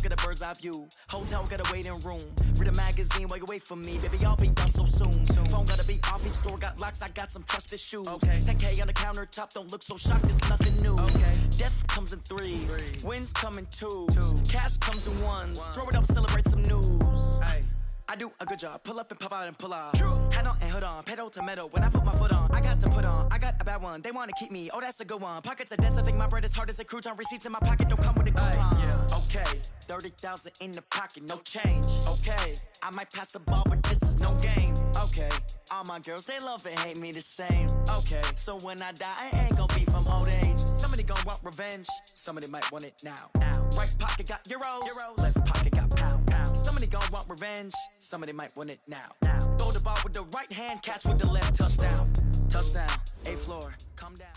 get a bird's eye view. Hotel got a waiting room. Read a magazine while you wait for me. Baby, I'll be done so soon. Phone gotta be off, each store got locks, I got some trusted shoes. 10K on the countertop, don't look so shocked, it's nothing new. Death comes in threes, wins come in twos. Cash comes in ones, throw it up, celebrate some news. I do a good job, pull up and pop out and pull out. Head on and hood on, pedal to metal. When I put my foot on, I got to put on. I got a bad one, they wanna keep me, oh that's a good one. Pockets are dense, I think my bread is hard as a crouton. Receipts in my pocket don't come with a coupon. Okay, 30,000 in the pocket, no change. Okay, I might pass the ball, but this is no game. Okay, all my girls, they love and hate me the same. Okay, so when I die, I ain't gonna be from old age. Somebody gon' want revenge, somebody might want it now. Right pocket got euros, left pocket got pounds. Somebody gon' want revenge, somebody might want it now. Throw the ball with the right hand, catch with the left, touchdown. Touchdown, eighth floor, come down.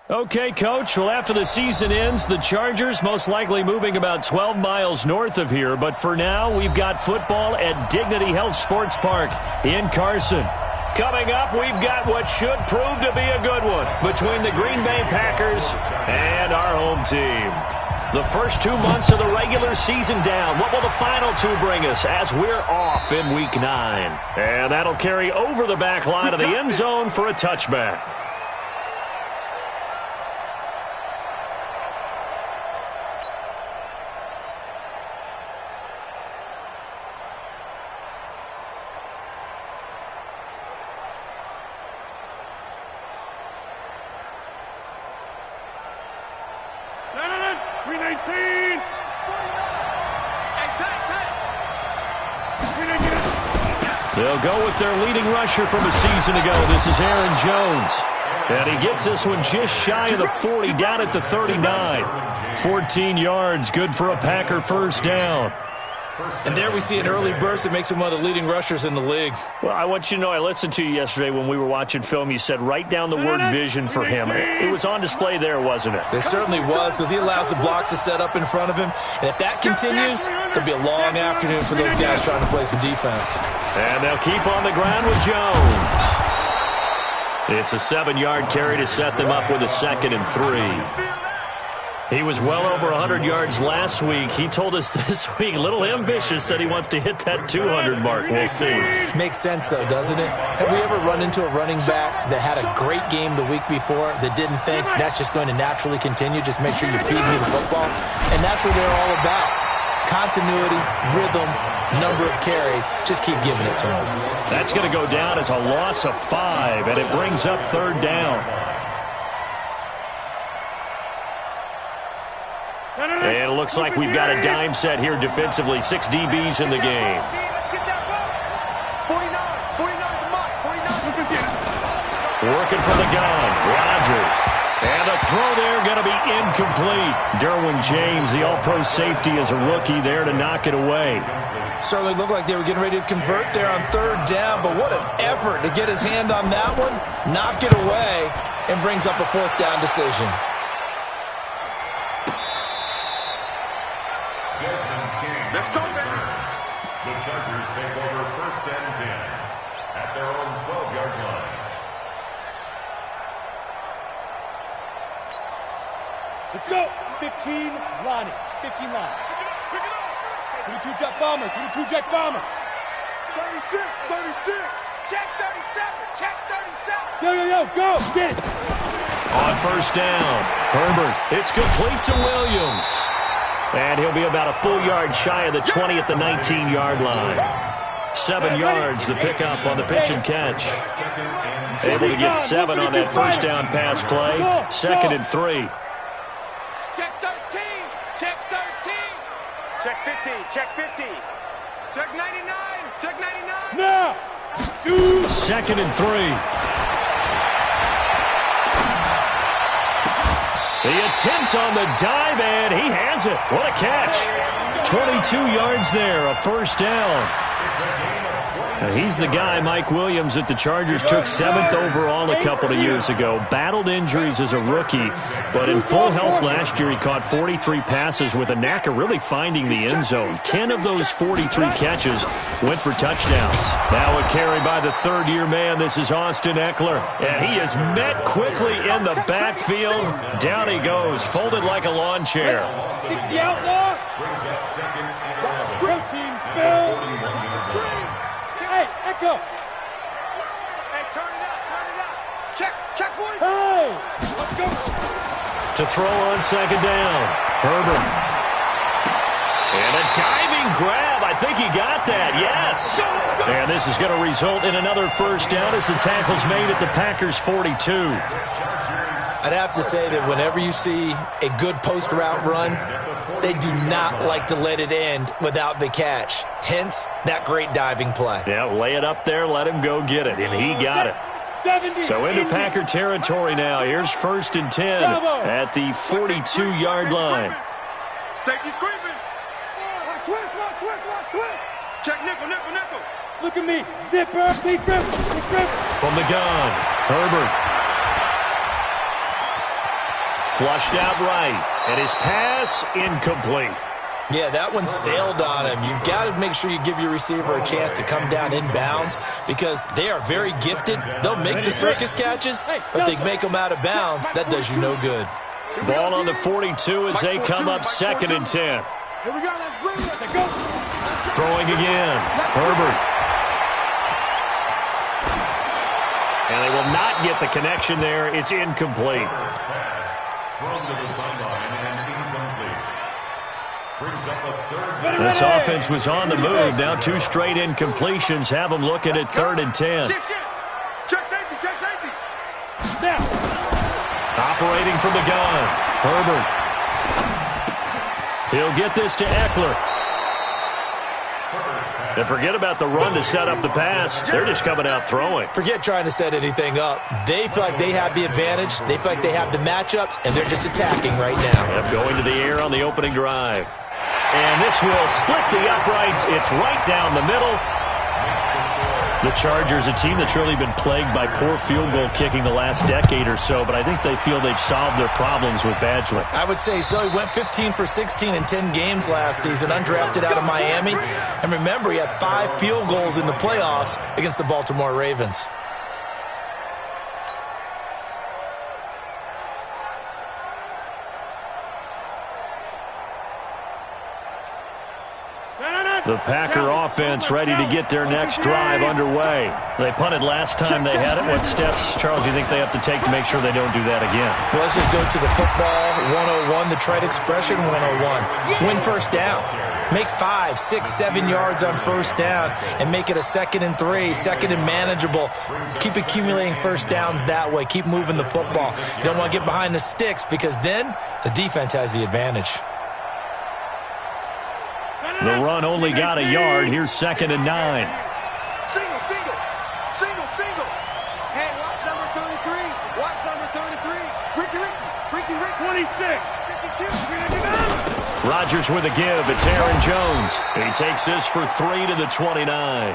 Okay, Coach. Well, after the season ends, the Chargers most likely moving about 12 miles north of here. But for now, we've got football at Dignity Health Sports Park in Carson. Coming up, we've got what should prove to be a good one between the Green Bay Packers and our home team. The first 2 months of the regular season down. What will the final two bring us as we're off in Week 9? And that'll carry over the back line of the end zone for a touchback. They'll go with their leading rusher from a season ago. This is Aaron Jones. And he gets this one just shy of the 40, down at the 39. 14 yards, good for a Packer first down. And there we see an early burst that makes him one of the leading rushers in the league. Well, I want you to know, I listened to you yesterday when we were watching film. You said write down the word vision for him. It was on display there, wasn't it? It certainly was, because he allows the blocks to set up in front of him. And if that continues, it'll be a long afternoon for those guys trying to play some defense. And they'll keep on the ground with Jones. It's a 7-yard carry to set them up with a 2nd and 3. He was well over 100 yards last week. He told us this week, a little ambitious, said he wants to hit that 200 mark. We'll see. Makes sense, though, doesn't it? Have we ever run into a running back that had a great game the week before that didn't think that's just going to naturally continue? Just make sure you feed me the football. And that's what they're all about. Continuity, rhythm, number of carries. Just keep giving it to him. That's going to go down as a loss of 5, and it brings up 3rd down. And it looks like we've got a dime set here defensively. 6 DBs in the game. Working from the gun, Rodgers. And the throw there going to be incomplete. Derwin James, the all-pro safety, is a rookie there to knock it away. Certainly looked like they were getting ready to convert there on 3rd down, but what an effort to get his hand on that one, knock it away, and brings up a 4th down decision. Let's go, baby. The Chargers take over 1st and 10 at their own 12-yard line. Let's go. 15, Lonnie. 15 line. 32 jet bomber. 32 jet bomber. 36. Check 37. Check 37. Yo, go. Get it. On 1st down, Herbert. It's complete to Williams. And he'll be about a full yard shy of the 20 at the 19-yard line. 7 yards, the pickup on the pitch and catch. Able to get 7 on that 1st down pass play. 2nd and 3. Check 13. Check 13. Check 50. Check 50. Check 99. Check 99. Now. 2nd and 3. The attempt on the dive, and he has it. What a catch. 22 yards there, a 1st down. It's a gain of He's the guy, Mike Williams, that the Chargers took 7th overall a couple of years ago. Battled injuries as a rookie, but in full health last year, he caught 43 passes with a knack of really finding the end zone. 10 of those 43 catches went for touchdowns. Now a carry by the third-year man. This is Austin Eckler, and he is met quickly in the backfield. Down he goes, folded like a lawn chair. 60 outlaw. Protein spill. Hey, Echo. Hey, turn it out. Check for it. Hey, let's go. To throw on second down, Herbert. And a diving grab. I think he got that, yes. And this is going to result in another first down as the tackle's made at the Packers' 42. I'd have to say that whenever you see a good post route run, they do not like to let it end without the catch. Hence, that great diving play. Yeah, lay it up there, let him go get it, and he got it. So into Packer territory now. Here's 1st and 10 at the 42-yard line. Safety screaming. Switch. Check nickel. Look at me. Zipper. Big grip. From the gun, Herbert. Flushed out right, and his pass incomplete. Yeah, that one sailed on him. You've got to make sure you give your receiver a chance to come down inbounds because they are very gifted. They'll make the circus catches, but they make them out of bounds. That does you no good. Ball on the 42 as they come up 2nd and 10. Here we go. Let's bring it. Let's go. Throwing again, Herbert. And they will not get the connection there. It's incomplete. Thrown to the sideline and incomplete. Brings up a 3rd. This offense was on the move. Now 2 straight incompletions have them looking at 3rd and 10. Check safety. Now. Operating from the gun, Herbert. He'll get this to Eckler. And forget about the run to set up the pass. They're just coming out throwing. Forget trying to set anything up. They feel like they have the advantage. They feel like they have the matchups, and they're just attacking right now. Yep, going to the air on the opening drive. And this will split the uprights. It's right down the middle. The Chargers, a team that's really been plagued by poor field goal kicking the last decade or so, but I think they feel they've solved their problems with Badgley. I would say so. He went 15 for 16 in 10 games last season, undrafted out of Miami. And remember, he had 5 field goals in the playoffs against the Baltimore Ravens. The Packer offense ready to get their next drive underway. They punted last time they had it. What steps, Charles, do you think they have to take to make sure they don't do that again? Well, let's just go to the football 101, the trade expression 101. Win first down. Make 5, 6, 7 yards on first down and make it a 2nd and 3, 2nd and manageable. Keep accumulating first downs that way. Keep moving the football. You don't want to get behind the sticks because then the defense has the advantage. The run only got a yard. Here's 2nd and 9. Single. Hey, watch number 33. Watch number 33. Ricky. 26. 52. Rodgers with a give. It's Aaron Jones. He takes this for 3 to the 29.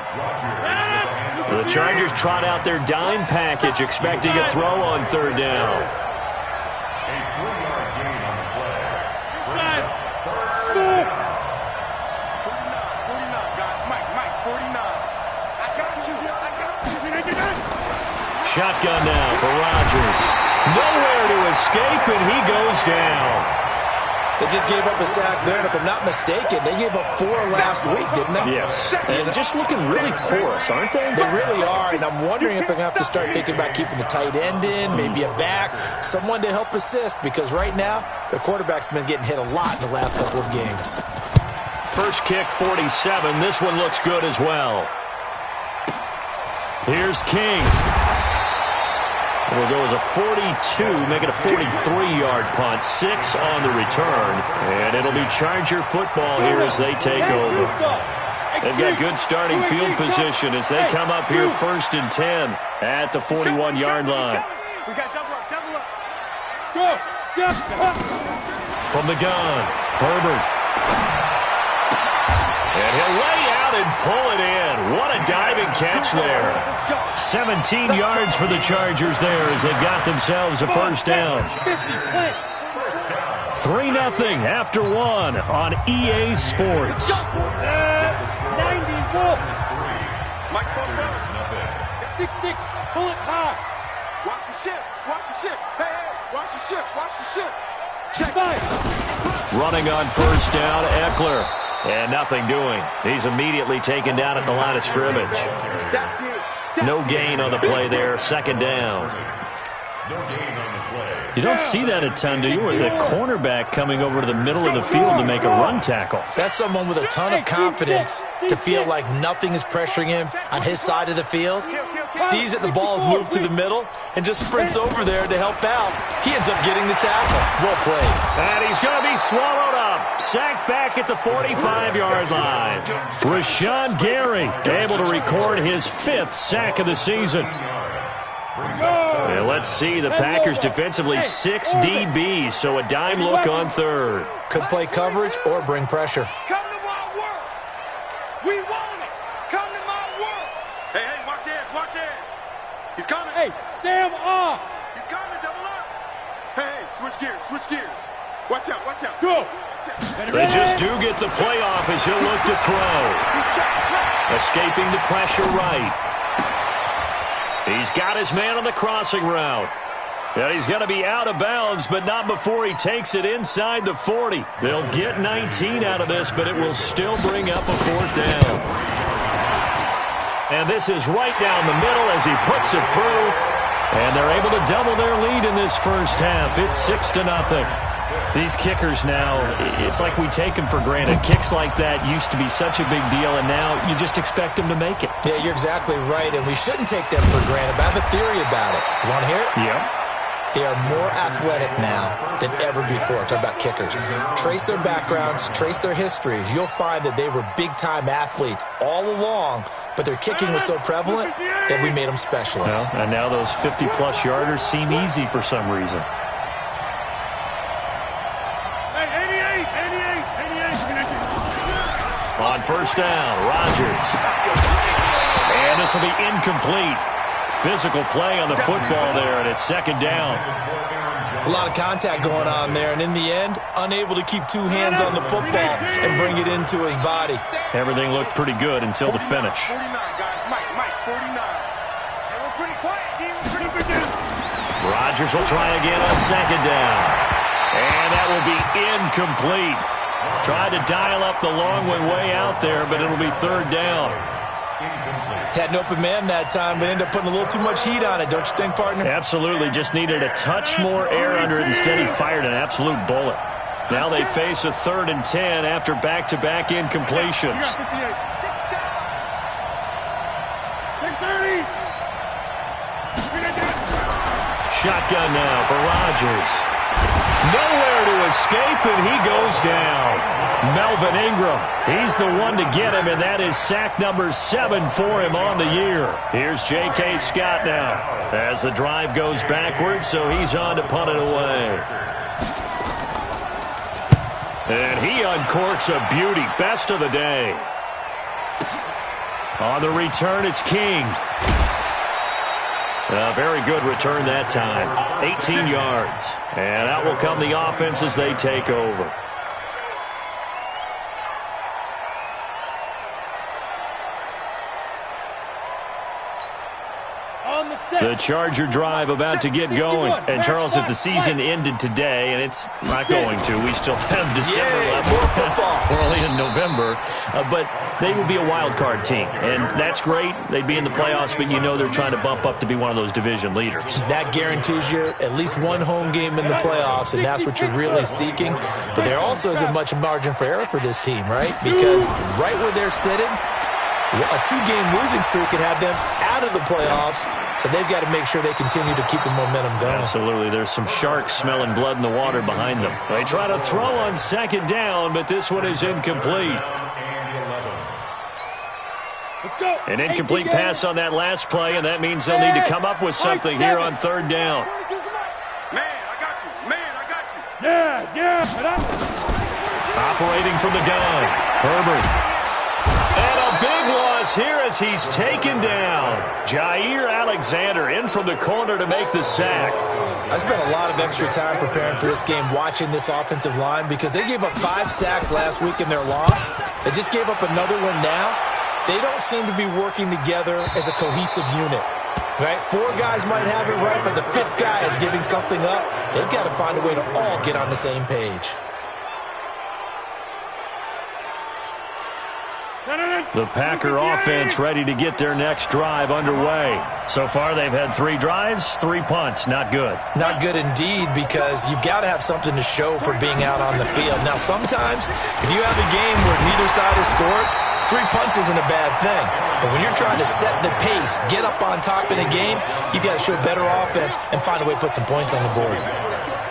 The Chargers trot out their dime package, expecting a throw on 3rd down. A 3-yard gain on the play. Shotgun now for Rodgers. Nowhere to escape, and he goes down. They just gave up a sack there, and if I'm not mistaken, they gave up 4 last week, didn't they? Yes. And just looking really porous, aren't they? They really are, and I'm wondering if they're going to have to start thinking about keeping the tight end in, maybe a back, someone to help assist, because right now, their quarterback's been getting hit a lot in the last couple of games. First kick, 47. This one looks good as well. Here's King. Will go as a 42, make it a 43-yard punt, 6 on the return, and it'll be Charger football here as they take over. They've got good starting field position as they come up here 1st and 10 at the 41-yard line. We got double up. Go. From the gun, Herbert. And he'll lay out run and pull it in. What a diving catch there. 17 yards for the Chargers there as they've got themselves a first down. 3-0 after one on EA Sports. 90 wolf. Mike Football. 6-6, pull it high. Watch the ship. Watch the ship. Hey, hey, watch the ship. Watch the ship. Check five. Running on first down, Eckler. And nothing doing. He's immediately taken down at the line of scrimmage. That's it. No gain on the play there. Second down. No gain on the play. You don't see that a ton, do you? With the cornerback coming over to the middle of the field to make a run tackle. That's someone with a ton of confidence to feel like nothing is pressuring him on his side of the field. Sees that the ball's moved to the middle and just sprints over there to help out. He ends up getting the tackle. Well played. And he's going to be swallowed up. Sacked back at the 45-yard line. Rashawn Gary able to record his 5th sack of the season. And let's see, the Packers defensively 6 DBs, so a dime look on third. Could play coverage or bring pressure. Come to my world. We want it. Come to my world. Hey, hey, watch edge. Watch edge. He's coming. Hey, Sam off. He's coming. Double up. Hey, hey, switch gears. Switch gears. Watch out. Watch out. Go. They just do get the play off as he'll look to throw. Escaping the pressure right. He's got his man on the crossing route. And he's going to be out of bounds, but not before he takes it inside the 40. They'll get 19 out of this, but it will still bring up a 4th down. And this is right down the middle as he puts it through. And they're able to double their lead in this first half. It's 6-0. These kickers now, it's like we take them for granted. Kicks like that used to be such a big deal, and now you just expect them to make it. Yeah, you're exactly right, and we shouldn't take them for granted, but I have a theory about it. You want to hear it? Yep. They are more athletic now than ever before. Talk about kickers. Trace their backgrounds, trace their histories. You'll find that they were big-time athletes all along, but their kicking was so prevalent that we made them specialists. Well, and now those 50-plus yarders seem easy for some reason. On first down, Rodgers. And this will be incomplete. Physical play on the football there, and it's second down. It's a lot of contact going on there, and in the end, unable to keep 2 hands on the football and bring it into his body. Everything looked pretty good until the finish. 49, guys. Mike, 49. Hey, we're pretty quiet, team. We're pretty good, dude. Rodgers will try again on second down. And that will be incomplete. Tried to dial up the long one way out there, but it'll be third down. Had an open man that time, but ended up putting a little too much heat on it, don't you think, partner? Absolutely. Just needed a touch more air under it. Instead, he fired an absolute bullet. Now they face a 3rd and 10 after back-to-back incompletions. Shotgun now for Rodgers. Nowhere to escape, and he goes down. Melvin Ingram, he's the one to get him, and that is sack number 7 for him on the year. Here's J.K. Scott now as the drive goes backwards, so he's on to punt it away. And he uncorks a beauty. Best of the day. On the return, it's King. A very good return that time. 18 yards. And out will come the offense as they take over. The Charger drive about to get going. And, Charles, if the season ended today, and it's not going to, we still have December left. More football. We're only in November. But they would be a wild card team. And that's great. They'd be in the playoffs, but you know they're trying to bump up to be one of those division leaders. That guarantees you at least one home game in the playoffs, and that's what you're really seeking. But there also isn't much margin for error for this team, right? Because right where they're sitting, a 2-game losing streak could have them out of the playoffs, so they've got to make sure they continue to keep the momentum going. Absolutely. There's some sharks smelling blood in the water behind them. They try to throw on second down, but this one is incomplete. Let's go. An incomplete pass on that last play, and that means they'll need to come up with something here on third down. Man, I got you. Man, I got you. Yeah. Operating from the gun, Herbert. And a us here as he's taken down. Jair Alexander in from the corner to make the sack. I spent a lot of extra time preparing for this game watching this offensive line because they gave up 5 sacks last week in their loss. They just gave up another one now. They don't seem to be working together as a cohesive unit. Right? 4 guys might have it right, but the 5th guy is giving something up. They've got to find a way to all get on the same page. The Packer offense ready to get their next drive underway. So far, they've had 3 drives, 3 punts. Not good. Not good indeed, because you've got to have something to show for being out on the field. Now, sometimes, if you have a game where neither side has scored, 3 punts isn't a bad thing. But when you're trying to set the pace, get up on top in a game, you've got to show better offense and find a way to put some points on the board.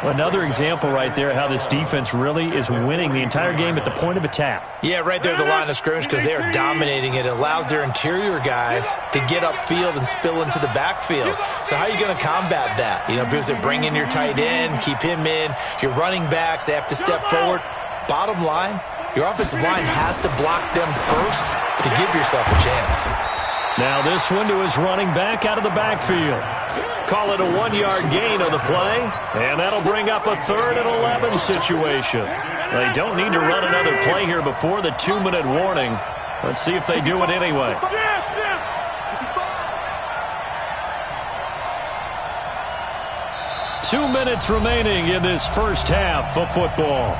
Another example right there how this defense really is winning the entire game at the point of attack. Yeah, right there at the line of scrimmage because they are dominating it. It allows their interior guys to get upfield and spill into the backfield. So how are you going to combat that? You know, because they bring in your tight end, keep him in. Your running backs, they have to step forward. Bottom line, your offensive line has to block them first to give yourself a chance. Now this one to his running back out of the backfield. Call it a 1-yard gain on the play, and that'll bring up a 3rd and 11 situation. They don't need to run another play here before the 2-minute warning. Let's see if they do it anyway. Two minutes remaining in this first half of football.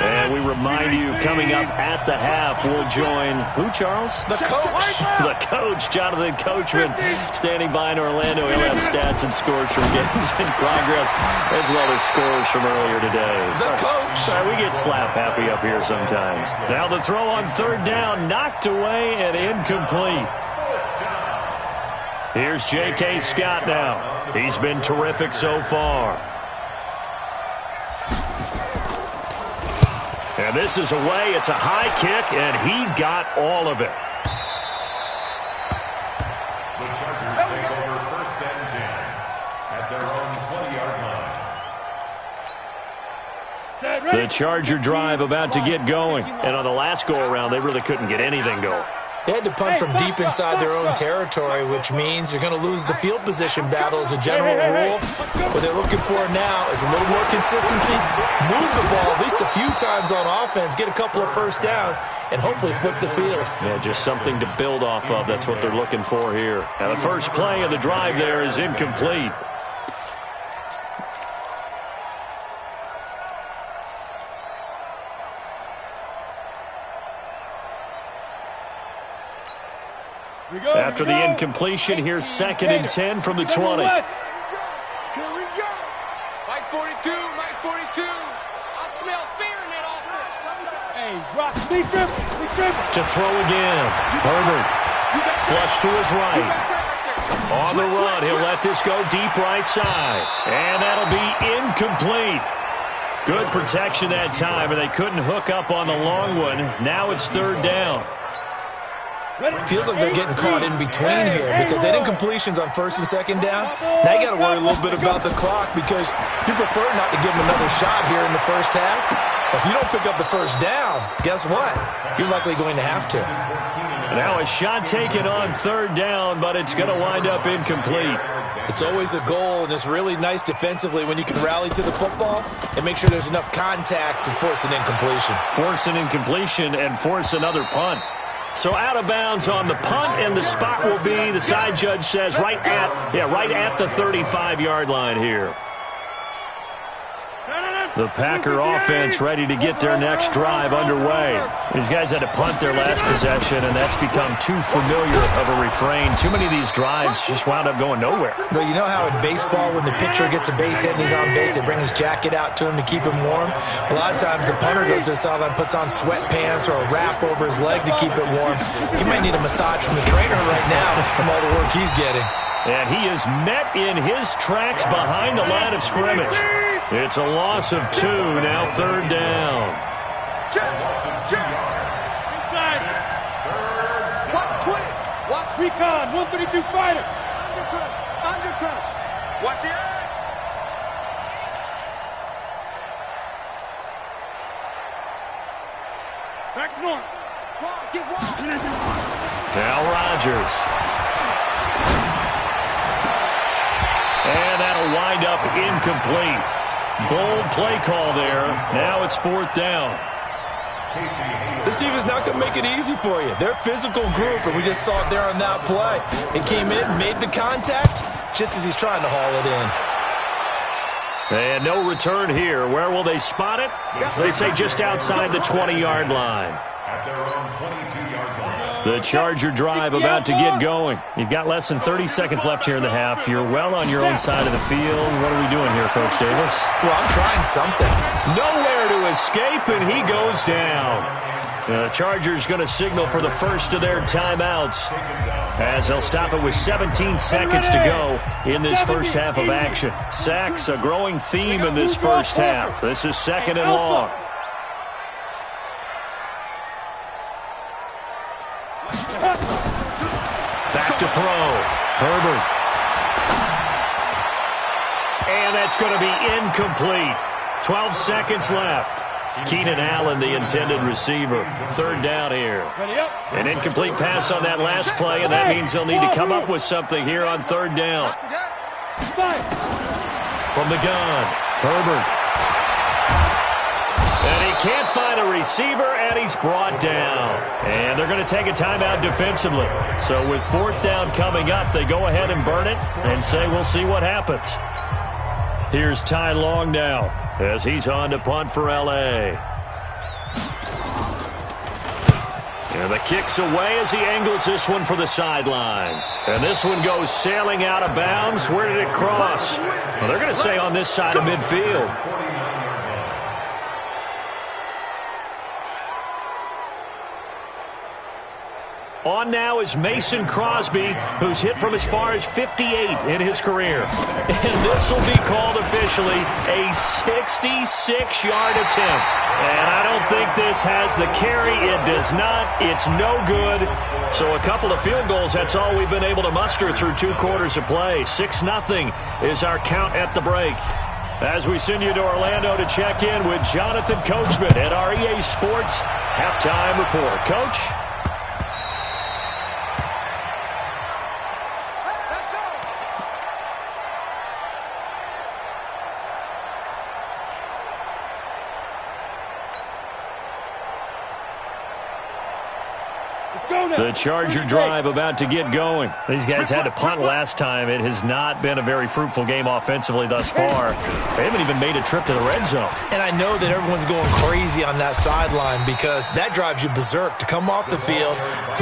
And we remind you, coming up at the half, we'll join who, Charles? The coach. The coach, Jonathan Coachman, standing by in Orlando. He'll have stats and scores from games in progress, as well as scores from earlier today. The coach. Sorry, we get slap happy up here sometimes. Now the throw on 3rd down, knocked away and incomplete. Here's J.K. Scott now. He's been terrific so far. And this is away. It's a high kick, and he got all of it. The Chargers take over 1st and 10 at their own 20-yard line. The Charger drive about to get going. And on the last go-around, they really couldn't get anything going. They had to punt from deep inside their own territory, which means you're going to lose the field position battle as a general rule. What they're looking for now is a little more consistency, move the ball at least a few times on offense, get a couple of first downs, and hopefully flip the field. Yeah, just something to build off of. That's what they're looking for here. Now the first play of the drive there is incomplete. After the incompletion, here's 2nd and 10 from the 20. Here we go. Mike 42, Mike 42. I smell fear in that offense. Hey, Rock, lead dribble. To throw again. Herbert. Flush to his right. On the run, he'll let this go deep right side. And that'll be incomplete. Good protection that time, and they couldn't hook up on the long one. Now it's 3rd down. Feels like they're getting caught in between here because they had incompletions on 1st and 2nd down. Now you got to worry a little bit about the clock because you prefer not to give them another shot here in the first half. If you don't pick up the first down, guess what? You're likely going to have to. Now a shot taken on 3rd down, but it's going to wind up incomplete. It's always a goal, and it's really nice defensively when you can rally to the football and make sure there's enough contact to force an incompletion. Force an incompletion and force another punt. So out of bounds on the punt, and the spot will be, the side judge says, right at the 35-yard line here. The Packer offense ready to get their next drive underway. These guys had to punt their last possession, and that's become too familiar of a refrain. Too many of these drives just wound up going nowhere. Well, you know how in baseball when the pitcher gets a base hit and he's on base, they bring his jacket out to him to keep him warm? A lot of times the punter goes to the sideline, puts on sweatpants or a wrap over his leg to keep it warm. He might need a massage from the trainer right now from all the work he's getting. And he is met in his tracks behind the line of scrimmage. It's a loss of 2, now 3rd down. Watch twist. Watch recon. 132 fighter. Undercut. Watch the eye. Now Rodgers. And that'll wind up incomplete. Bold play call there. Now it's 4th down. This defense is not going to make it easy for you. They're a physical group, and we just saw it there on that play. It came in, made the contact, just as he's trying to haul it in. And no return here. Where will they spot it? They say just outside the 20-yard line. At their own 22-yard line. The Charger drive about to get going. You've got less than 30 seconds left here in the half. You're well on your own side of the field. What are we doing here, Coach Davis? Well, I'm trying something. Nowhere to escape, and he goes down. The Chargers going to signal for the first of their timeouts as they'll stop it with 17 seconds to go in this first half of action. Sacks, a growing theme in this first half. This is 2nd and long. Back to throw. Herbert. And that's going to be incomplete. 12 seconds left. Keenan Allen, the intended receiver. 3rd down here. An incomplete pass on that last play, and that means they'll need to come up with something here on 3rd down. From the gun, Herbert. And he can't find a receiver, and he's brought down. And they're going to take a timeout defensively. So with 4th down coming up, they go ahead and burn it and say we'll see what happens. Here's Ty Long now as he's on to punt for L.A. And the kick's away as he angles this one for the sideline. And this one goes sailing out of bounds. Where did it cross? Well, they're going to say on this side of midfield. On now is Mason Crosby, who's hit from as far as 58 in his career. And this will be called officially a 66-yard attempt. And I don't think this has the carry. It does not. It's no good. So a couple of field goals, that's all we've been able to muster through 2 quarters of play. 6-0 is our count at the break. As we send you to Orlando to check in with Jonathan Coachman at our EA Sports Halftime Report. Coach? The Charger drive about to get going. These guys had to punt last time. It has not been a very fruitful game offensively thus far. They haven't even made a trip to the red zone. And I know that everyone's going crazy on that sideline because that drives you berserk to come off the field,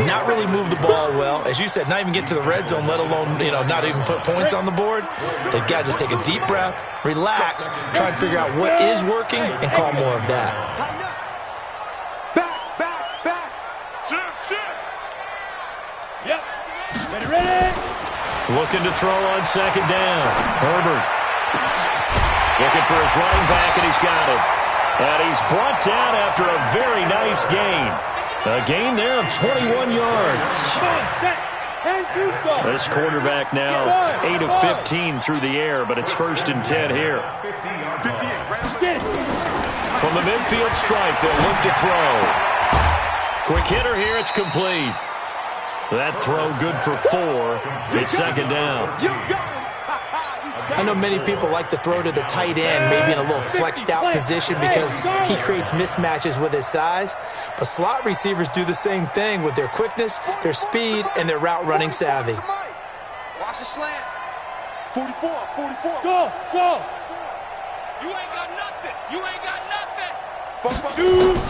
not really move the ball well. As you said, not even get to the red zone, let alone, not even put points on the board. They've got to just take a deep breath, relax, try and figure out what is working, and call more of that. Ready. Looking to throw on 2nd down. Herbert. Looking for his running back, and he's got it. And he's brought down after a very nice gain. A gain there of 21 yards. This quarterback now 8 of 15 through the air, but it's 1st and 10 here. From the midfield stripe, they'll look to throw. Quick hitter here, it's complete. That throw good for 4. It's 2nd down. I know many people like to throw to the tight end, maybe in a little flexed out position because he creates mismatches with his size. But slot receivers do the same thing with their quickness, their speed, and their route running savvy. Watch the slant. 44. Go. You ain't got nothing. You ain't got nothing.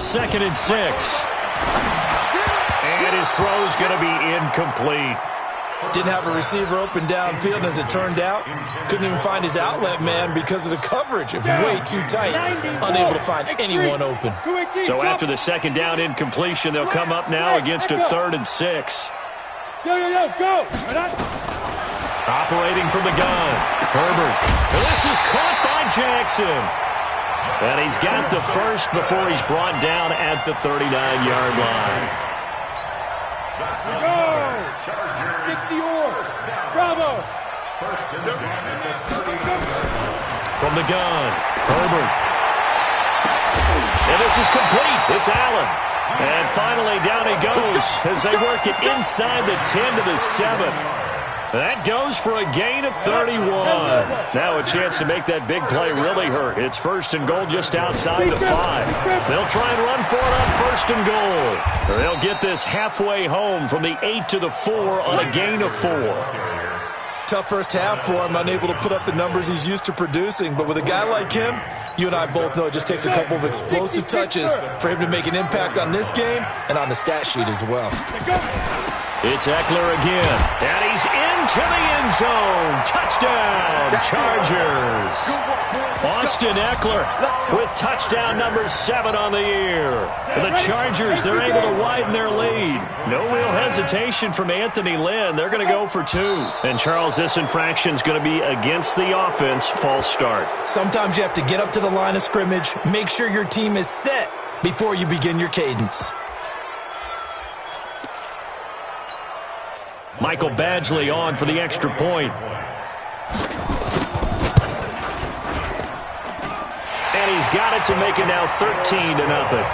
2nd and 6. And his throw is going to be incomplete. Didn't have a receiver open downfield, and as it turned out, couldn't even find his outlet man because of the coverage. It was way too tight, unable to find anyone open. So after the 2nd down incompletion, they'll come up now against a 3rd and 6. Go. Operating from the gun, Herbert. And this is caught by Jackson. And he's got the first before he's brought down at the 39-yard line. Go! 60 yours. Bravo. From the gun, Herbert. And this is complete. It's Allen. And finally, down he goes as they work it inside the 10 to the 7. That goes for a gain of 31. Now a chance to make that big play really hurt. It's first and goal just outside the 5. They'll try and run for it on first and goal. They'll get this halfway home from the 8 to the 4 on a gain of 4. Tough first half for him, unable to put up the numbers he's used to producing. But with a guy like him, you and I both know it just takes a couple of explosive touches for him to make an impact on this game and on the stat sheet as well. It's Eckler again, and he's into the end zone. Touchdown, Chargers. Austin Eckler with touchdown number 7 on the year. The Chargers, they're able to widen their lead. No real hesitation from Anthony Lynn. They're going to go for 2. And, Charles, this infraction is going to be against the offense. False start. Sometimes you have to get up to the line of scrimmage, make sure your team is set before you begin your cadence. Michael Badgley on for the extra point. And he's got it to make it now 13-0.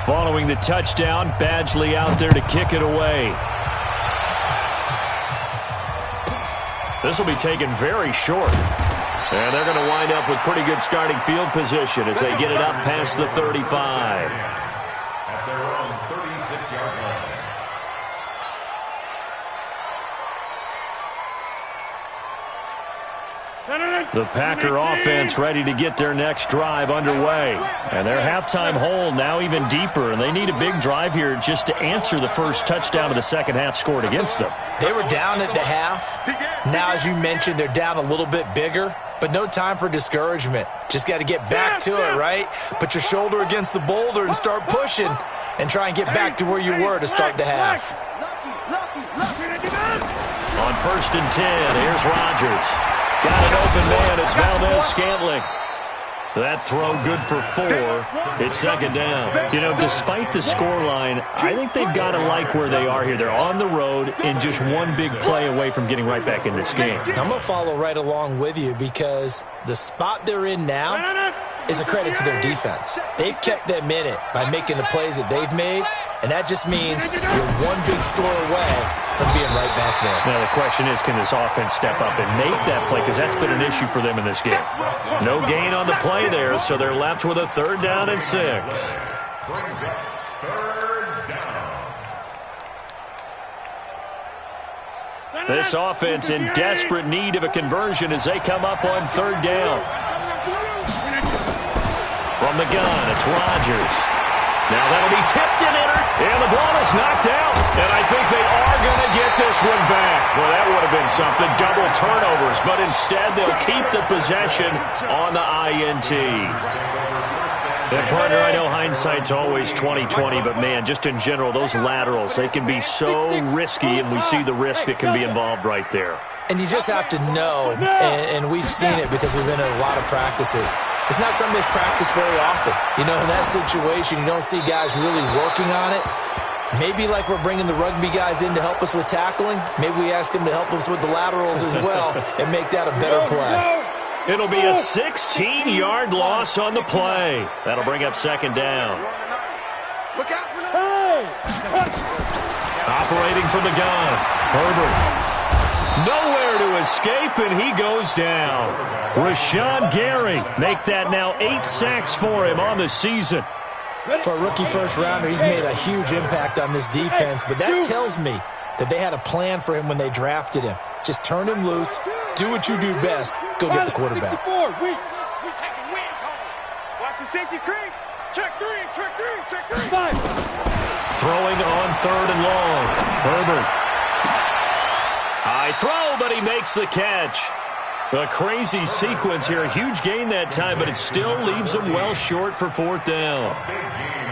Following the touchdown, Badgley out there to kick it away. This will be taken very short. And they're going to wind up with pretty good starting field position as they get it up past the 35. At their own 36-yard line. The Packer offense ready to get their next drive underway. And their halftime hole now even deeper, and they need a big drive here just to answer the first touchdown of the second half scored against them. They were down at the half. Now, as you mentioned, they're down a little bit bigger, but no time for discouragement. Just got to get back to it, right? Put your shoulder against the boulder and start pushing and try and get back to where you were to start the half. On first and 10, here's Rodgers. Got an open man. It's Valdez-Scantling. That throw good for 4. It's second down. You know, despite the scoreline, I think they've got to like where they are here. They're on the road and just one big play away from getting right back in this game. I'm going to follow right along with you because the spot they're in now is a credit to their defense. They've kept them in it by making the plays that they've made, and that just means you're one big score away from being right back there. Now, the question is, can this offense step up and make that play? Because that's been an issue for them in this game. No gain on the play there, so they're left with a 3rd down and 6. Brings up 3rd down. This offense in desperate need of a conversion as they come up on 3rd down. From the gun, it's Rodgers. Now that'll be tipped and entered, and the ball is knocked out. And I think they are going to get this one back. Well, that would have been something, double turnovers, but instead they'll keep the possession on the INT. And partner, I know hindsight's always 20/20, but man, just in general, those laterals, they can be so risky, and we see the risk that can be involved right there. And you just have to know, and we've seen it because we've been in a lot of practices, it's not something that's practiced very often. You know, in that situation, you don't see guys really working on it. Maybe like we're bringing the rugby guys in to help us with tackling, maybe we ask them to help us with the laterals as well and make that a better play. It'll be a 16-yard loss on the play. That'll bring up 2nd down. Look out. Operating from the gun, Herbert. Nowhere to escape, and he goes down. Rashawn Gary make that now 8 sacks for him on the season. For a rookie first-rounder, he's made a huge impact on this defense, but that tells me that they had a plan for him when they drafted him. Just turn him loose, do what you do best, go get the quarterback. We taking win, watch the safety creep. Check 3, check 3, check 3. 5. Throwing on 3rd and long. Herbert. High throw, but he makes the catch. A crazy sequence here. A huge gain that time, but it still leaves them well short for fourth down.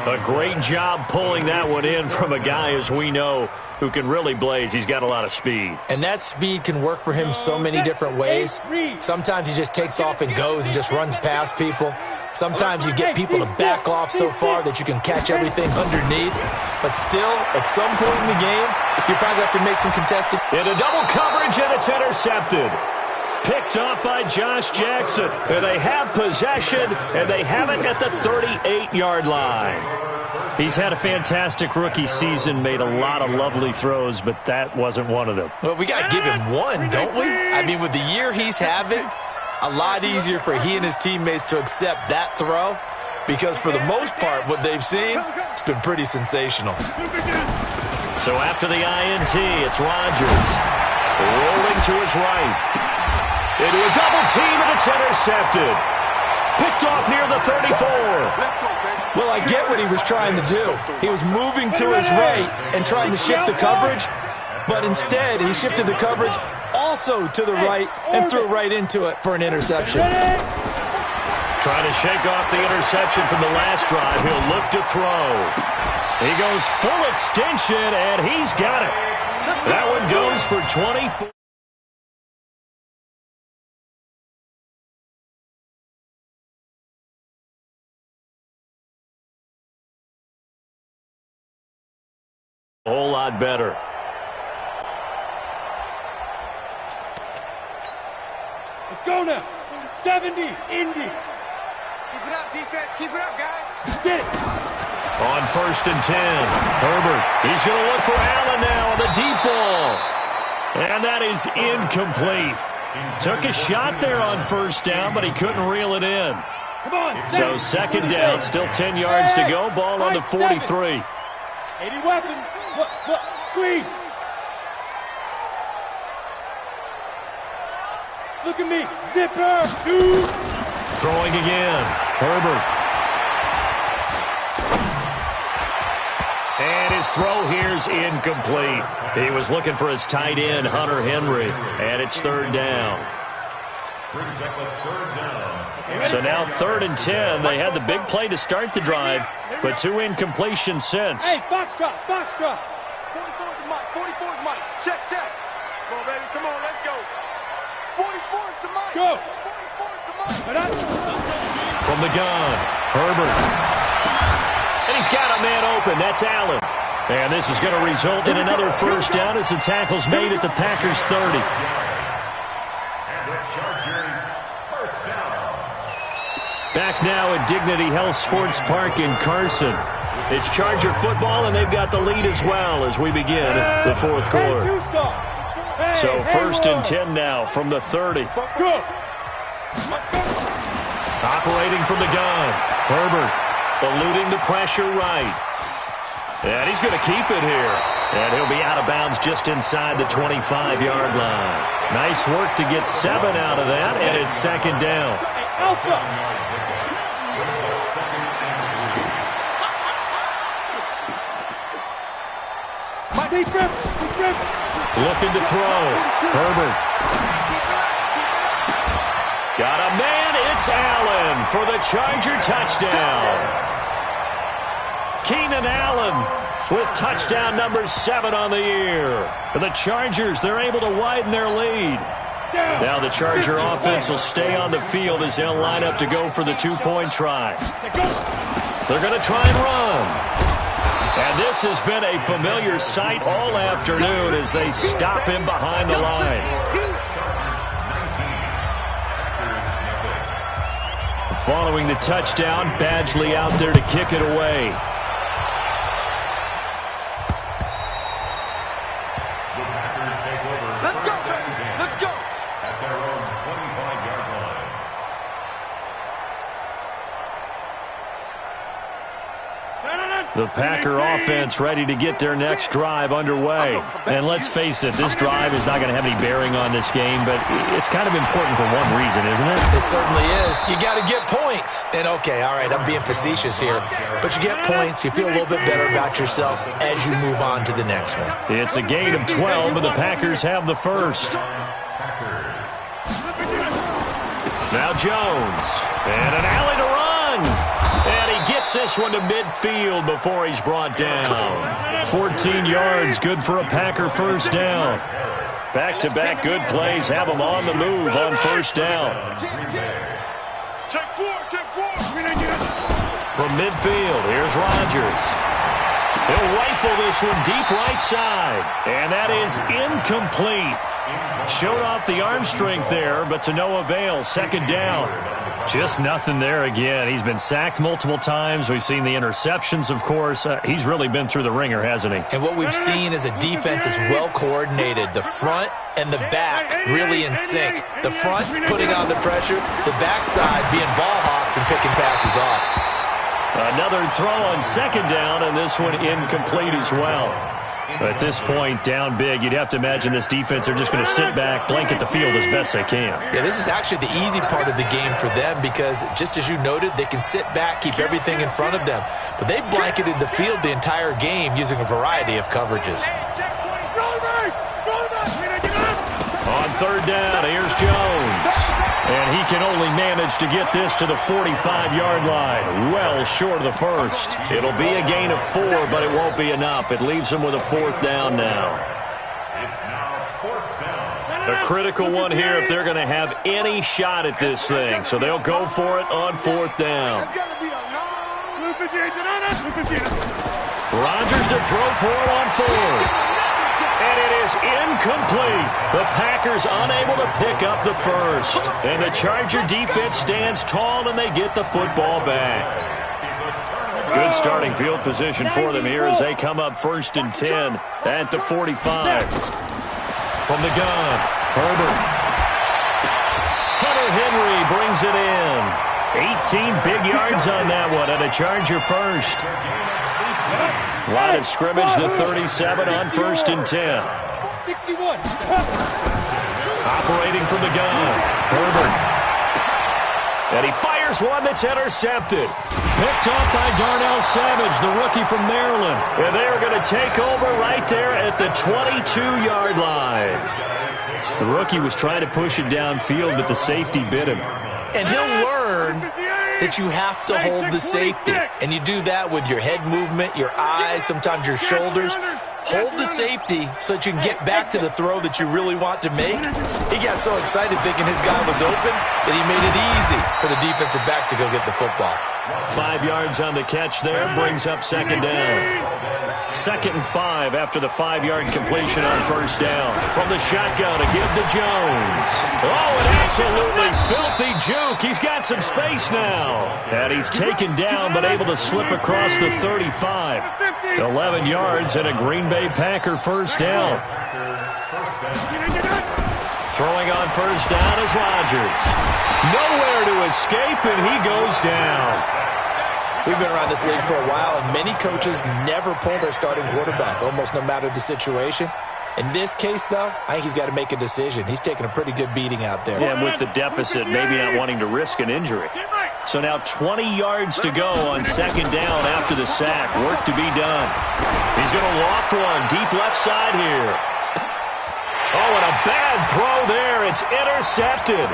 A great job pulling that one in from a guy, as we know, who can really blaze. He's got a lot of speed. And that speed can work for him so many different ways. Sometimes he just takes off and goes and just runs past people. Sometimes you get people to back off so far that you can catch everything underneath. But still, at some point in the game, you probably have to make some contested. Into double coverage, and it's intercepted. Picked off by Josh Jackson. And they have possession, and they have it at the 38-yard line. He's had a fantastic rookie season, made a lot of lovely throws, but that wasn't one of them. Well, we got to give him one, don't we? I mean, with the year he's having, a lot easier for he and his teammates to accept that throw, because for the most part, what they've seen, it's been pretty sensational. So after the INT, it's Rodgers rolling to his right. Into a double team, and it's intercepted. Picked off near the 34. Well, I get what he was trying to do. He was moving to his right and trying to shift the coverage, but instead he shifted the coverage also to the right and threw right into it for an interception. Trying to shake off the interception from the last drive. He'll look to throw. He goes full extension, and he's got it. That one goes for 24. A whole lot better. Let's go now. 70, Indy. Keep it up, defense. Keep it up, guys. Get it. On 1st and 10, Herbert. He's going to look for Allen now on the deep ball. And that is incomplete. Took a shot there on 1st down, but he couldn't reel it in. Come on. So 2nd down, still 10 yards to go. Ball on the 43. 80 weapons. Look, squeeze. Look at me. Zipper. Shoot. Throwing again. Herbert. And his throw here's incomplete. He was looking for his tight end, Hunter Henry. And it's 3rd down. So now 3rd and 10. They had the big play to start the drive, but 2 incompletions since. Hey, box drop. 44's the mic. 44's mic. Check. Come on, baby. Come on, let's go. 44's the mic. Go. 44's the mic. From the gun, Herbert. And he's got a man open. That's Allen. And this is going to result in another 1st down as the tackle's made at the Packers' 30. And the Chargers, 1st down. Back now at Dignity Health Sports Park in Carson. It's Charger football, and they've got the lead as well as we begin the 4th quarter. So 1st and 10 now from the 30. Go. Operating from the gun. Herbert eluding the pressure right. And he's going to keep it here. And he'll be out of bounds just inside the 25-yard line. Nice work to get 7 out of that, and it's 2nd down. Looking to throw. Herbert. Got a man. It's Allen for the Charger touchdown. Keenan Allen with touchdown number 7 on the year. For the Chargers, they're able to widen their lead. Now the Charger offense will stay on the field as they'll line up to go for the 2-point try. They're going to try and run. And this has been a familiar sight all afternoon as they stop him behind the line. Following the touchdown, Badgley out there to kick it away. Let's go. At their own 25-yard line. The Packer offense ready to get their next drive underway. And let's face it, this drive is not going to have any bearing on this game, but it's kind of important for one reason, isn't it? It certainly is. You got to get points. And okay, all right, I'm being facetious here, but you get points, you feel a little bit better about yourself as you move on to the next one. It's a gain of 12, and the Packers have the first. Now Jones. And an alley to run. And he gets this one to midfield before he's brought down. 14 yards, good for a Packer first down. Back-to-back good plays have them on the move on first down. Take four. From midfield, here's Rodgers. He'll rifle this one deep right side. And that is incomplete. Showed off the arm strength there, but to no avail. Second down. Just nothing there again. He's been sacked multiple times. We've seen the interceptions, of course. He's really been through the ringer, hasn't he? And what we've seen is a defense that's well coordinated. The front and the back really in sync. The front putting on the pressure, the backside being ball hawks and picking passes off. Another throw on second down, and this one incomplete as well. At this point, down big, you'd have to imagine this defense, they're just going to sit back, blanket the field as best they can. Yeah, this is actually the easy part of the game for them because, just as you noted, they can sit back, keep everything in front of them. But they blanketed the field the entire game using a variety of coverages. On third down, here's Jones. And he can only manage to get this to the 45-yard line. Well short of the first. It'll be a gain of 4, but it won't be enough. It leaves him with a fourth down now. It's now fourth down. A critical one here if they're going to have any shot at this thing. So they'll go for it on fourth down. Rodgers to throw for it on fourth. And it is incomplete. The Packers unable to pick up the first. And the Charger defense stands tall, and they get the football back. Good starting field position for them here as they come up 1st and 10 at the 45. From the gun, Herbert. Hunter Henry brings it in. 18 big yards on that one, and a Charger first. Line of scrimmage, the 37 on 1st and 10. 61. Operating from the gun, Herbert. And he fires one that's intercepted. Picked off by Darnell Savage, the rookie from Maryland. And they are going to take over right there at the 22-yard line. The rookie was trying to push it downfield, but the safety bit him. And he'll learn that you have to hold the safety. And you do that with your head movement, your eyes, sometimes your shoulders. Hold the safety so that you can get back to the throw that you really want to make. He got so excited thinking his guy was open that he made it easy for the defensive back to go get the football. 5 yards on the catch there, brings up second down. 2nd and 5 after the 5-yard completion on first down. From the shotgun to give to Jones. Oh, an absolutely filthy juke. He's got some space now. And he's taken down but able to slip across the 35. 11 yards and a Green Bay Packer first down. Throwing on first down is Rodgers. Nowhere to escape, and he goes down. We've been around this league for a while, and many coaches never pull their starting quarterback, almost no matter the situation. In this case, though, I think he's got to make a decision. He's taking a pretty good beating out there. Yeah, and with the deficit, maybe not wanting to risk an injury. So now 20 yards to go on second down after the sack. Work to be done. He's going to loft one deep left side here. Oh, and a bad throw there. It's intercepted.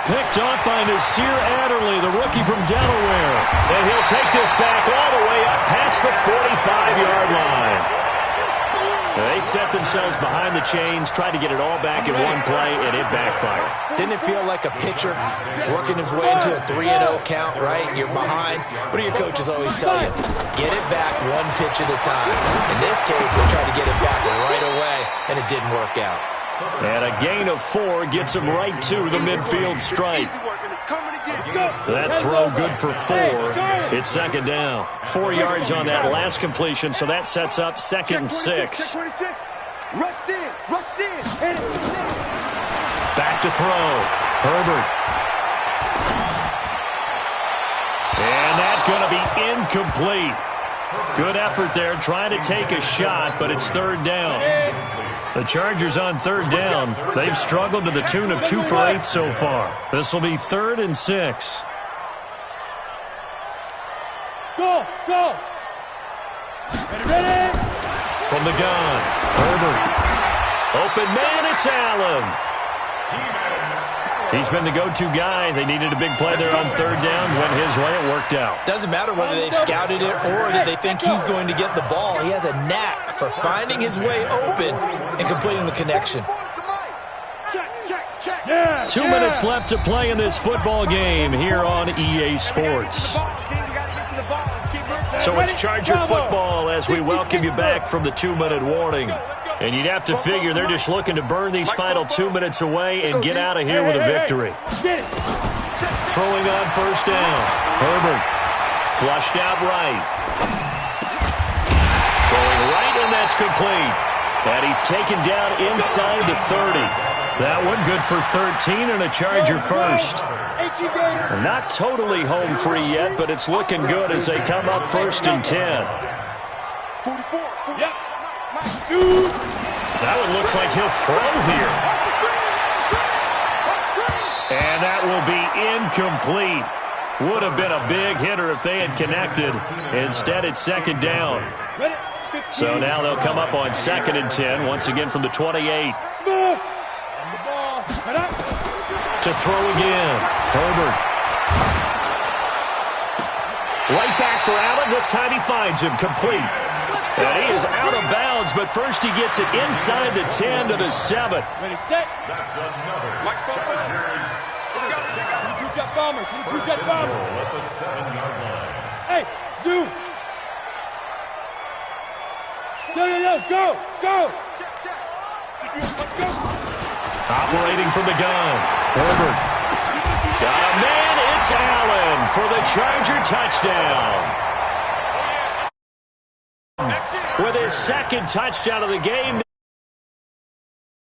Picked off by Nasir Adderley, the rookie from Delaware. And he'll take this back all the way up past the 45-yard line. They set themselves behind the chains, tried to get it all back in one play, and it backfired. Didn't it feel like a pitcher working his way into a 3-0 count, right? You're behind. What do your coaches always tell you? Get it back one pitch at a time. In this case, they tried to get it back right away, and it didn't work out. And a gain of 4 gets him right to the midfield stripe. That throw good for 4. It's second down. 4 yards on that last completion, so that sets up 2nd and 6. Back to throw. Herbert. And that's going to be incomplete. Good effort there, trying to take a shot, but it's third down. The Chargers on third down. They've struggled to the tune of 2 for 8 so far. This will be 3rd and 6. Go! Ready? From the gun, Herbert. Open man, it's Allen. He's been the go-to guy. They needed a big play there on third down. Went his way. It worked out. Doesn't matter whether they scouted it or that they think he's going to get the ball. He has a knack for finding his way open and completing the connection. 2 minutes left to play in this football game here on EA Sports. So it's Charger football as we welcome you back from the 2-minute warning. And you'd have to figure they're just looking to burn these final 2 minutes away and get out of here with a victory. Throwing on first down. Herbert flushed out right. Throwing right, and that's complete. And he's taken down inside the 30. That one good for 13 and a Charger first. Not totally home free yet, but it's looking good as they come up first and 10. That one looks like he'll throw here. And that will be incomplete. Would have been a big hitter if they had connected. Instead, it's second down. So now they'll come up on second and 10, once again from the 28. To throw again. Herbert. Right back for Allen. This time he finds him complete. And he is out of bounds, but first he gets it inside the 10 to the 7. Ready, set. That's another Chargers. Two-jet bomber. Two-jet bomber. At the 7-yard line. Hey, Zoo. Go. Operating from the gun. Herbert. Got a man. It's Allen for the Charger touchdown. With his second touchdown of the game.